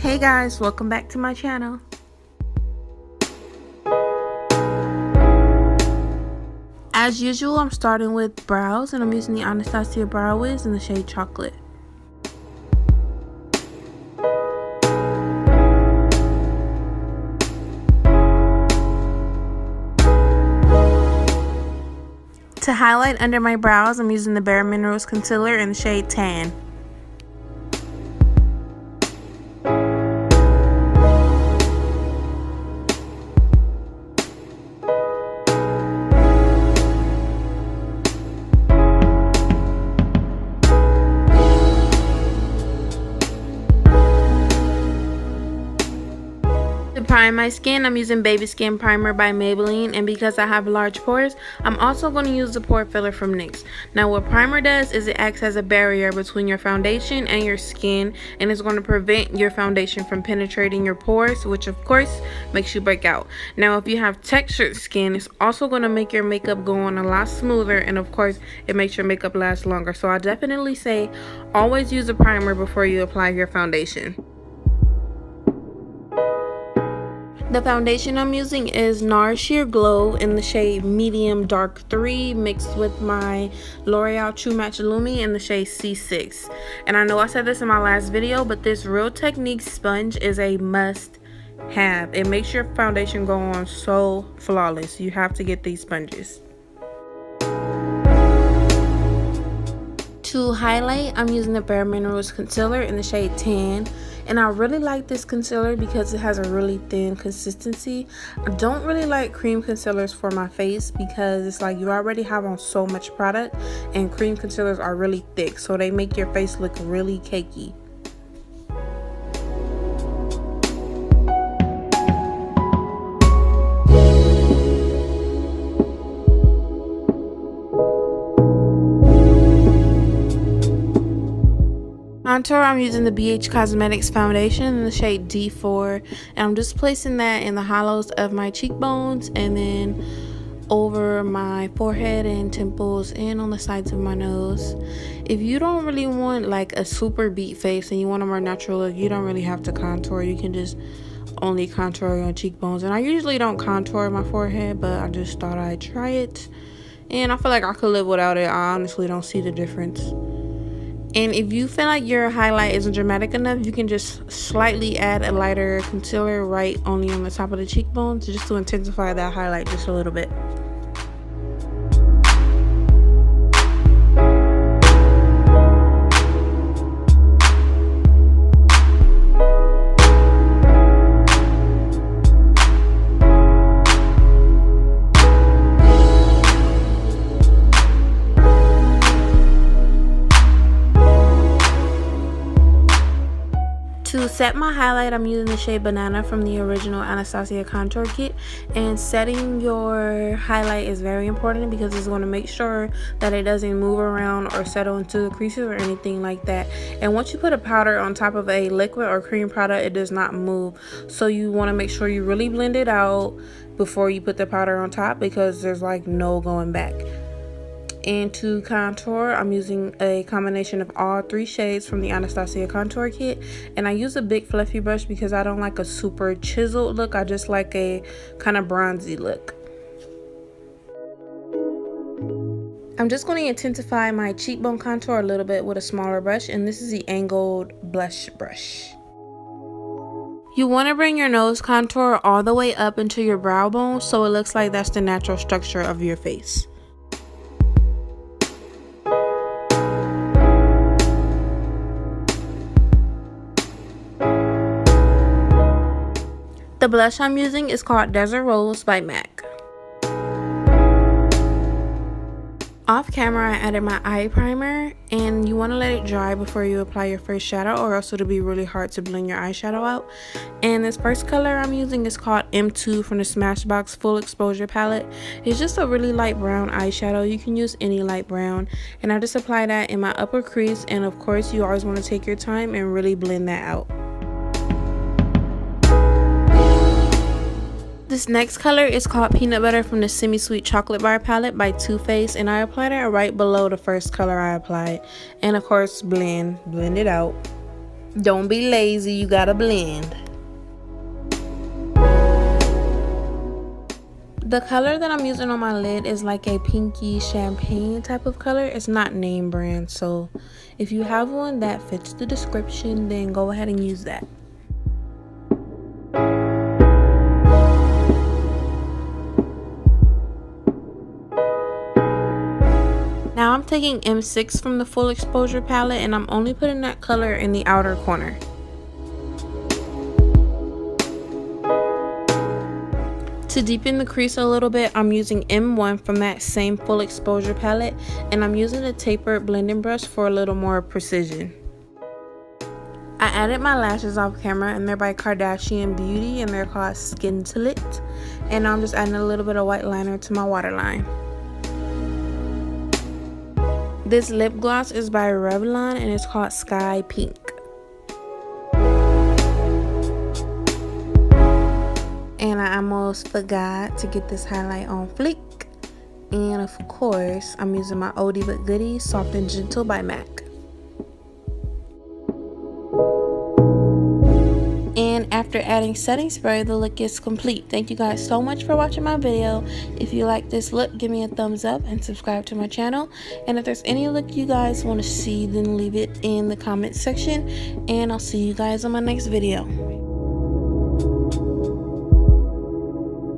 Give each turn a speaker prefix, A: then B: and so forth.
A: Hey guys, welcome back to my channel. As usual, I'm starting with brows and I'm using the Anastasia Brow Wiz in the shade Chocolate. To highlight under my brows, I'm using the Bare Minerals Concealer in the shade Tan. To prime my skin, I'm using Baby Skin Primer by Maybeline, and because I have large pores, I'm also going to use the Pore Filler from Nyx. Now what primer does is it acts as a barrier between your foundation and your skin, and it's going to prevent your foundation from penetrating your pores, which of course makes you break out. Now if you have textured skin, it's also going to make your makeup go on a lot smoother, and of course it makes your makeup last longer. So I definitely say always use a primer before you apply your foundation. The foundation I'm using is Nars Sheer Glow in the shade Medium Dark 3 mixed with my Loreal True Match Lumi in the shade C6. And I know I said this in my last video, but this Real Technique sponge is a must have. It makes your foundation go on so flawless. You have to get these sponges. To highlight, I'm using the Bare Minerals Concealer in the shade Tan. And I really like this concealer because it has a really thin consistency. I don't really like cream concealers for my face because it's like you already have on so much product, and cream concealers are really thick, so they make your face look really cakey. Contour, I'm using the BH Cosmetics foundation in the shade D4, and I'm just placing that in the hollows of my cheekbones and then over my forehead and temples and on the sides of my nose. If you don't really want like a super beat face and you want a more natural look, you don't really have to contour. You can just only contour your cheekbones, and I usually don't contour my forehead, but I just thought I'd try it, and I feel like I could live without it. I honestly don't see the difference. And if you feel like your highlight isn't dramatic enough, you can just slightly add a lighter concealer right only on the top of the cheekbones just to intensify that highlight just a little bit. To set my highlight, I'm using the shade Banana from the original Anastasia Contour Kit, and setting your highlight is very important because it's going to make sure that it doesn't move around or settle into the creases or anything like that. And once you put a powder on top of a liquid or cream product, it does not move, so you want to make sure you really blend it out before you put the powder on top because there's like no going back. And to contour, I'm using a combination of all three shades from the Anastasia Contour Kit, and I use a big fluffy brush because I don't like a super chiseled look. I just like a kind of bronzy look. I'm just going to intensify my cheekbone contour a little bit with a smaller brush, and this is the angled blush brush. You want to bring your nose contour all the way up into your brow bone so it looks like that's the natural structure of your face. The blush I'm using is called Desert Rose by MAC. Off camera, I added my eye primer, and you want to let it dry before you apply your first shadow, or else it'll be really hard to blend your eyeshadow out. And this first color I'm using is called M2 from the Smashbox Full Exposure palette. It's just a really light brown eyeshadow. You can use any light brown, and I just apply that in my upper crease, and of course you always want to take your time and really blend that out. This next color is called Peanut Butter from the Semi Sweet Chocolate Bar palette by Too Faced, and I applied it right below the first color I applied. And of course blend it out. Don't be lazy, you gotta blend. The color that I'm using on my lid is like a pinky champagne type of color. It's not name brand, so if you have one that fits the description, then go ahead and use that. Now I'm taking M6 from the Full Exposure palette, and I'm only putting that color in the outer corner. To deepen the crease a little bit, I'm using M1 from that same Full Exposure palette, and I'm using a tapered blending brush for a little more precision. I added my lashes off camera, and they're by Kardashian Beauty, and they're called Scintillate. And I'm just adding a little bit of white liner to my waterline. This lip gloss is by Revlon, and it's called Sky Pink. And I almost forgot to get this highlight on fleek. And of course, I'm using my Oldie But Goodie Soft and Gentle by MAC. And after adding setting spray, the look is complete. Thank you guys so much for watching my video. If you like this look, give me a thumbs up and subscribe to my channel. And if there's any look you guys want to see, then leave it in the comment section. And I'll see you guys on my next video.